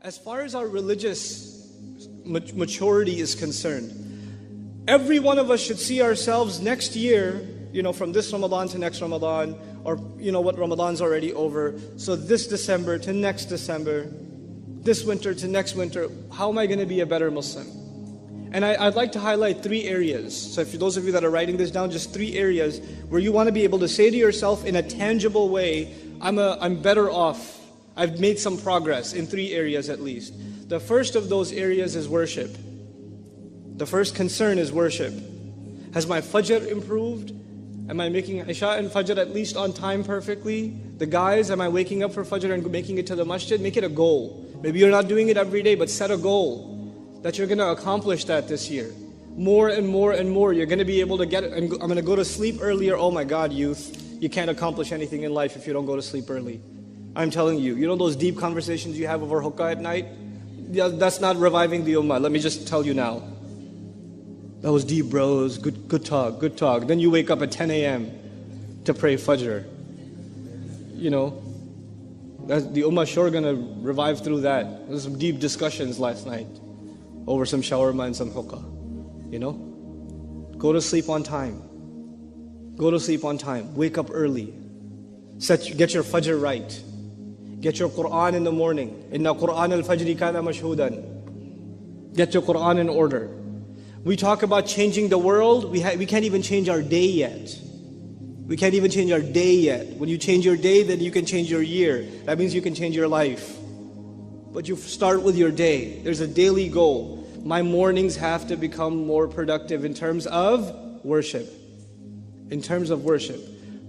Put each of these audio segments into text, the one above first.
as far as our religious maturity is concerned, every one of us should see ourselves next year, from this Ramadan to next Ramadan, or what Ramadan's already over. So this December to next December, this winter to next winter, how am I going to be a better Muslim? And I'd like to highlight 3 areas. So for those of you that are writing this down, just 3 areas where you want to be able to say to yourself in a tangible way, I'm better off. I've made some progress in 3 areas at least. The first of those areas is worship. The first concern is worship. Has my Fajr improved? Am I making Isha and Fajr at least on time perfectly? The guys, am I waking up for Fajr and making it to the masjid? Make it a goal. Maybe you're not doing it every day, but set a goal that you're going to accomplish that this year. More and more and more, you're going to be able to get it. I'm going to go to sleep earlier. Oh my God, youth, you can't accomplish anything in life if you don't go to sleep early. I'm telling you, those deep conversations you have over hookah at night? Yeah, that's not reviving the ummah. Let me just tell you now. That was deep, bros. Good talk, good talk. Then you wake up at 10 a.m. to pray Fajr. The ummah sure gonna revive through that. There's some deep discussions last night over some shawarma and some hookah. Go to sleep on time. Go to sleep on time. Wake up early. Get your Fajr right. Get your Quran in the morning. Inna Quran al-Fajri kana mashhudan. Get your Quran in order. We talk about changing the world. We can't even change our day yet. We can't even change our day yet. When you change your day, then you can change your year. That means you can change your life. But you start with your day. There's a daily goal. My mornings have to become more productive in terms of worship. In terms of worship.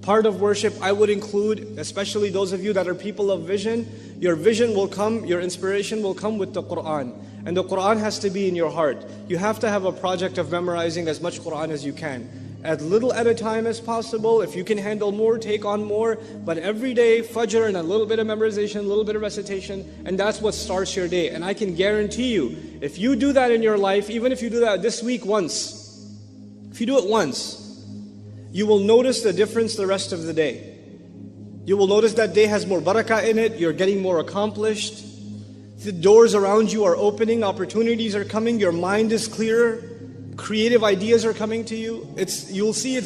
Part of worship I would include, especially those of you that are people of vision, your vision will come, your inspiration will come with the Quran. And the Quran has to be in your heart. You have to have a project of memorizing as much Quran as you can. As little at a time as possible. If you can handle more, take on more. But every day, Fajr and a little bit of memorization, a little bit of recitation, and that's what starts your day. And I can guarantee you, if you do that in your life, even if you do that this week once, if you do it once, you will notice the difference the rest of the day. You will notice that day has more barakah in it, you're getting more accomplished. The doors around you are opening, opportunities are coming, your mind is clearer, creative ideas are coming to you. You'll see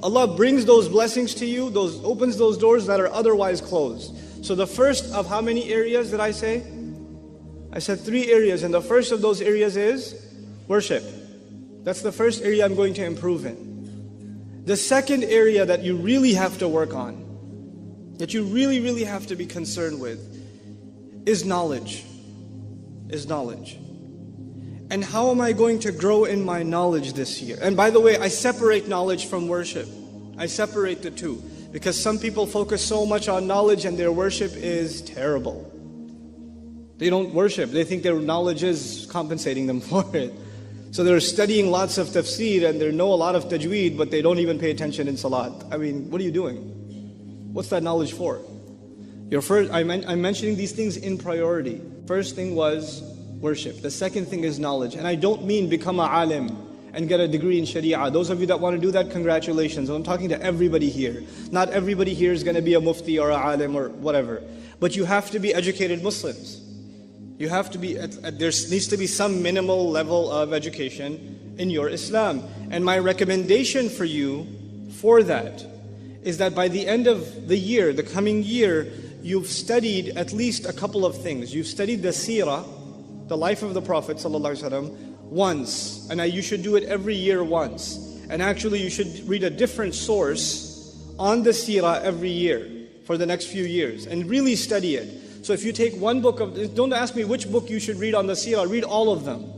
Allah brings those blessings to you, opens those doors that are otherwise closed. So the first of how many areas did I say? I said 3 areas, and the first of those areas is worship. That's the first area I'm going to improve in. The second area that you really have to work on, that you really, really have to be concerned with, is knowledge. And how am I going to grow in my knowledge this year? And by the way, I separate knowledge from worship. I separate the two. Because some people focus so much on knowledge and their worship is terrible. They don't worship. They think their knowledge is compensating them for it. So they're studying lots of tafsir and they know a lot of tajweed, but they don't even pay attention in salat. I mean, what are you doing? What's that knowledge for? I'm mentioning these things in priority. First thing was worship. The second thing is knowledge. And I don't mean become a alim and get a degree in sharia. Those of you that want to do that, congratulations. I'm talking to everybody here. Not everybody here is going to be a mufti or a alim or whatever. But you have to be educated Muslims. You have to be, there needs to be some minimal level of education in your Islam. And my recommendation for you for that is that by the end of the year, the coming year, you've studied at least a couple of things. You've studied the seerah, the life of the Prophet ﷺ, once. And you should do it every year once. And actually you should read a different source on the seerah every year for the next few years. And really study it. So if you take one book don't ask me which book you should read on the seerah, read all of them.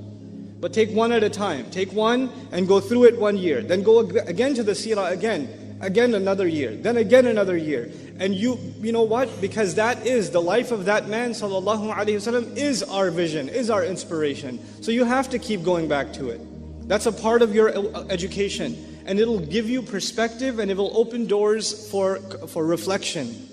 But take one at a time. Take one and go through it 1 year. Then go again to the seerah again another year. Then again another year. And you know what? Because that is the life of that man sallallahu alaihi wasallam is our vision, is our inspiration. So you have to keep going back to it. That's a part of your education. And it'll give you perspective and it will open doors for reflection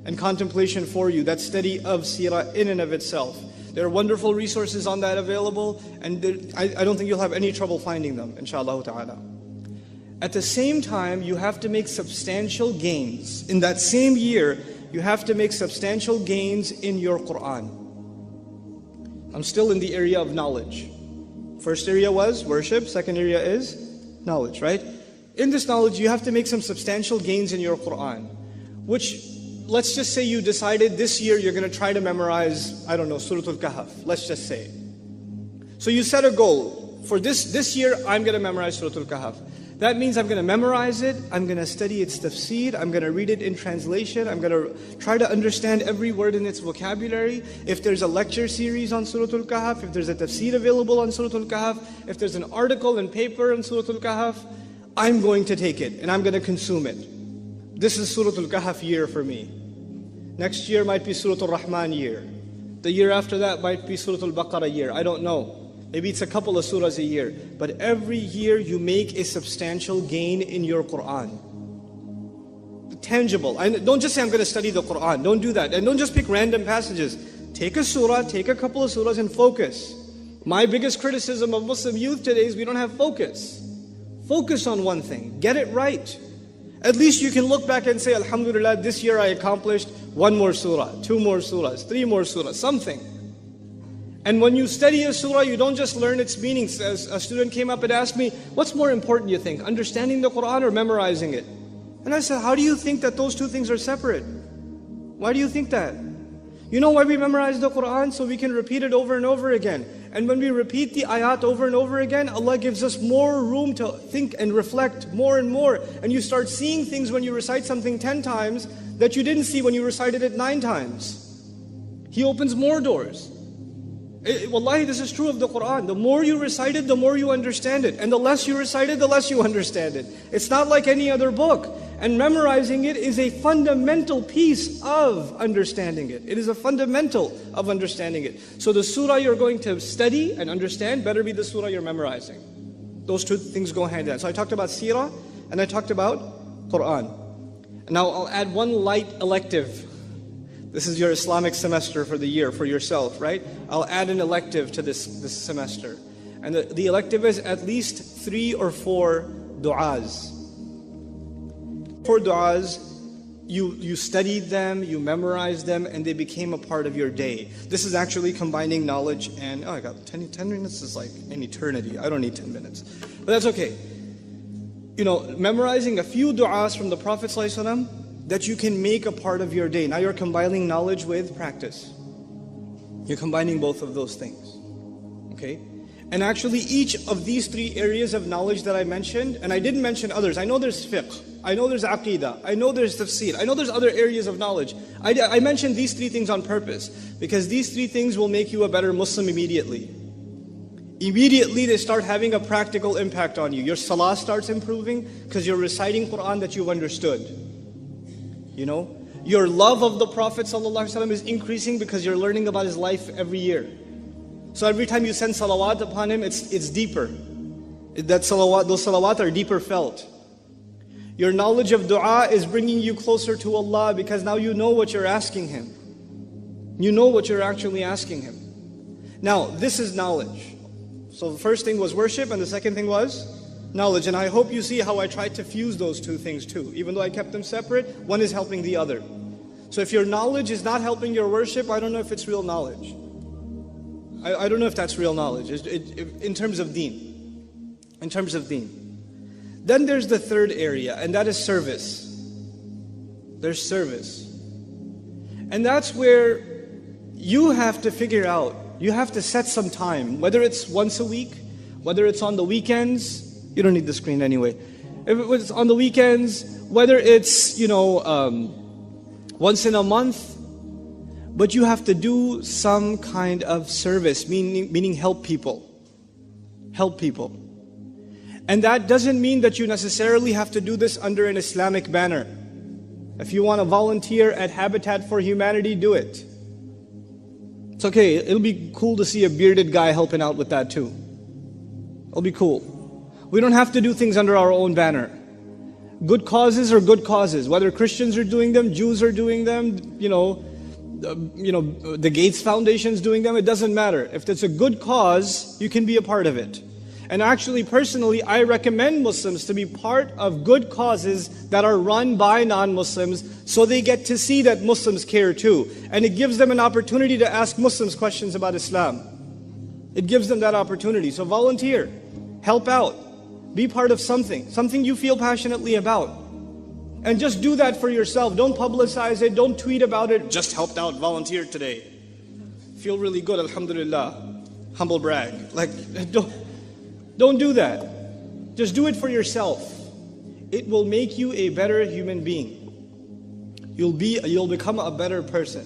and contemplation for you. That study of seerah in and of itself. There are wonderful resources on that available, and I don't think you'll have any trouble finding them, inshallah ta'ala. At the same time, you have to make substantial gains. In that same year, you have to make substantial gains in your Quran. I'm still in the area of knowledge. First area was worship, second area is knowledge, right? In this knowledge, you have to make some substantial gains in your Quran, which, let's just say you decided this year you're going to try to memorize, I don't know, Surah Al-Kahf, let's just say. So you set a goal. For this year, I'm going to memorize Surah Al-Kahf. That means I'm going to memorize it, I'm going to study its tafsir, I'm going to read it in translation, I'm going to try to understand every word in its vocabulary. If there's a lecture series on Surah Al-Kahf, if there's a tafsir available on Surah Al-Kahf, if there's an article and paper on Surah Al-Kahf, I'm going to take it and I'm going to consume it. This is Surah Al-Kahf year for me. Next year might be Surah Al-Rahman year. The year after that might be Surah Al-Baqarah year. I don't know. Maybe it's a couple of surahs a year. But every year you make a substantial gain in your Quran. Tangible. And don't just say, I'm going to study the Quran. Don't do that. And don't just pick random passages. Take a surah, take a couple of surahs and focus. My biggest criticism of Muslim youth today is we don't have focus. Focus on one thing. Get it right. At least you can look back and say, Alhamdulillah, this year I accomplished one more surah, two more surahs, three more surahs, something. And when you study a surah, you don't just learn its meanings. As a student came up and asked me, what's more important, you think? Understanding the Quran or memorizing it? And I said, how do you think that those two things are separate? Why do you think that? You know why we memorize the Quran? So we can repeat it over and over again. And when we repeat the ayat over and over again, Allah gives us more room to think and reflect more and more. And you start seeing things when you recite something 10 times that you didn't see when you recited it 9 times. He opens more doors. Wallahi, this is true of the Quran. The more you recite it, the more you understand it. And the less you recite it, the less you understand it. It's not like any other book. And memorizing it is a fundamental piece of understanding it. It is a fundamental of understanding it. So the surah you're going to study and understand better be the surah you're memorizing. Those two things go hand in hand. So I talked about seerah and I talked about Quran. Now I'll add one light elective. This is your Islamic semester for the year, for yourself, right? I'll add an elective to this semester. And the elective is at least 3 or 4 du'as. 4 du'as, you studied them, you memorized them, and they became a part of your day. This is actually combining knowledge and, oh, I got 10 minutes is like an eternity. I don't need 10 minutes. But that's okay. You know, memorizing a few du'as from the Prophet ﷺ that you can make a part of your day. Now you're combining knowledge with practice. You're combining both of those things. Okay? And actually each of these 3 areas of knowledge that I mentioned, and I didn't mention others. I know there's fiqh, I know there's aqidah, I know there's tafsir, I know there's other areas of knowledge. I mentioned these 3 things on purpose, because these 3 things will make you a better Muslim immediately. Immediately they start having a practical impact on you. Your salah starts improving, because you're reciting Quran that you've understood. You know? Your love of the Prophet ﷺ is increasing because you're learning about his life every year. So every time you send salawat upon him, it's deeper. Those salawat are deeper felt. Your knowledge of dua is bringing you closer to Allah because now you know what you're asking Him. You know what you're actually asking Him. Now, this is knowledge. So the first thing was worship and the second thing was knowledge. And I hope you see how I tried to fuse those 2 things too. Even though I kept them separate, one is helping the other. So if your knowledge is not helping your worship, I don't know if it's real knowledge. I don't know if that's real knowledge in terms of deen. In terms of deen. Then there's the third area, and that is service. There's service. And that's where you have to figure out, you have to set some time, whether it's once a week, whether it's on the weekends. You don't need the screen anyway. If it's on the weekends, whether it's, once in a month, but you have to do some kind of service, meaning help people. Help people. And that doesn't mean that you necessarily have to do this under an Islamic banner. If you want to volunteer at Habitat for Humanity, do it. It's okay, it'll be cool to see a bearded guy helping out with that too. It'll be cool. We don't have to do things under our own banner. Good causes are good causes. Whether Christians are doing them, Jews are doing them, the Gates Foundation's doing them, it doesn't matter. If it's a good cause, you can be a part of it. And actually, personally, I recommend Muslims to be part of good causes that are run by non-Muslims so they get to see that Muslims care too. And it gives them an opportunity to ask Muslims questions about Islam. It gives them that opportunity. So volunteer, help out, be part of something you feel passionately about. And just do that for yourself. Don't publicize it, don't tweet about it. Just helped out, volunteered today. Feel really good, alhamdulillah. Humble brag. Like, don't do that. Just do it for yourself. It will make you a better human being. You'll become a better person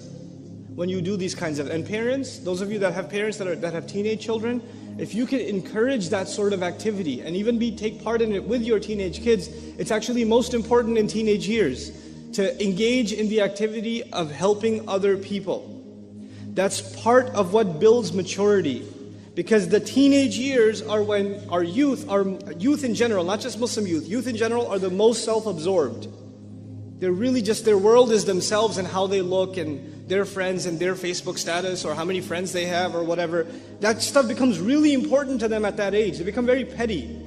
when you do these kinds of. And parents, those of you that have parents that have teenage children, if you can encourage that sort of activity and even take part in it with your teenage kids, it's actually most important in teenage years to engage in the activity of helping other people. That's part of what builds maturity. Because the teenage years are when our youth in general, not just Muslim youth in general are the most self-absorbed. They're really just, their world is themselves and how they look and their friends and their Facebook status or how many friends they have or whatever. That stuff becomes really important to them at that age. They become very petty.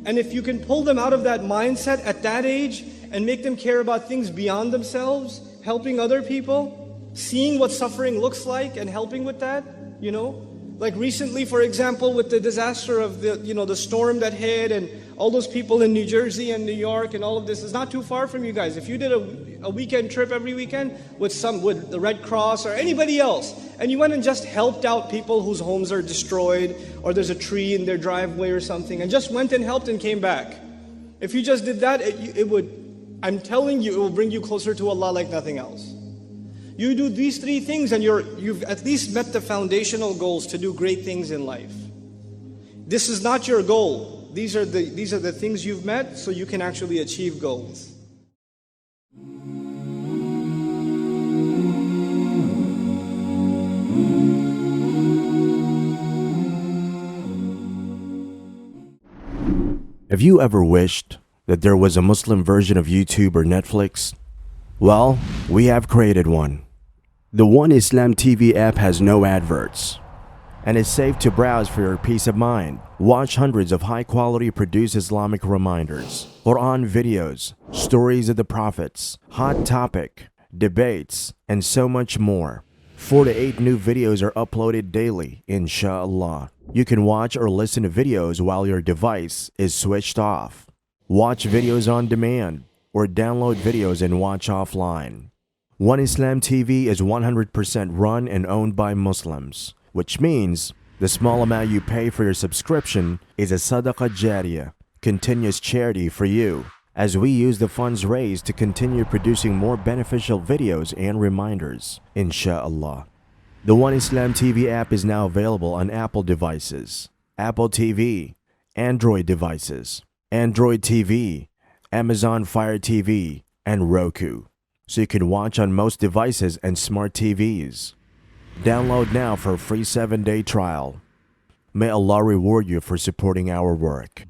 And if you can pull them out of that mindset at that age and make them care about things beyond themselves, helping other people, seeing what suffering looks like and helping with that, you know. Like recently, for example, with the disaster of the storm that hit and all those people in New Jersey and New York and all of this is not too far from you guys. If you did a weekend trip every weekend with the Red Cross or anybody else, and you went and just helped out people whose homes are destroyed or there's a tree in their driveway or something, and just went and helped and came back. If you just did that, I'm telling you, it will bring you closer to Allah like nothing else. You do these three things and you've at least met the foundational goals to do great things in life. This is not your goal. These are the things you've met so you can actually achieve goals. Have you ever wished that there was a Muslim version of YouTube or Netflix? Well, we have created one. The One Islam TV app has no adverts and is safe to browse for your peace of mind. Watch hundreds of high-quality produced Islamic reminders, Quran videos, stories of the prophets, hot topic, debates, and so much more. 4 to 8 new videos are uploaded daily, inshallah. You can watch or listen to videos while your device is switched off. Watch videos on demand or download videos and watch offline. One Islam TV is 100% run and owned by Muslims, which means the small amount you pay for your subscription is a SADAQAH JARIYAH, continuous charity for you, as we use the funds raised to continue producing more beneficial videos and reminders, inshallah. The One Islam TV app is now available on Apple devices, Apple TV, Android devices, Android TV, Amazon Fire TV, and Roku, so you can watch on most devices and smart TVs. Download now for a free 7-day trial. May Allah reward you for supporting our work.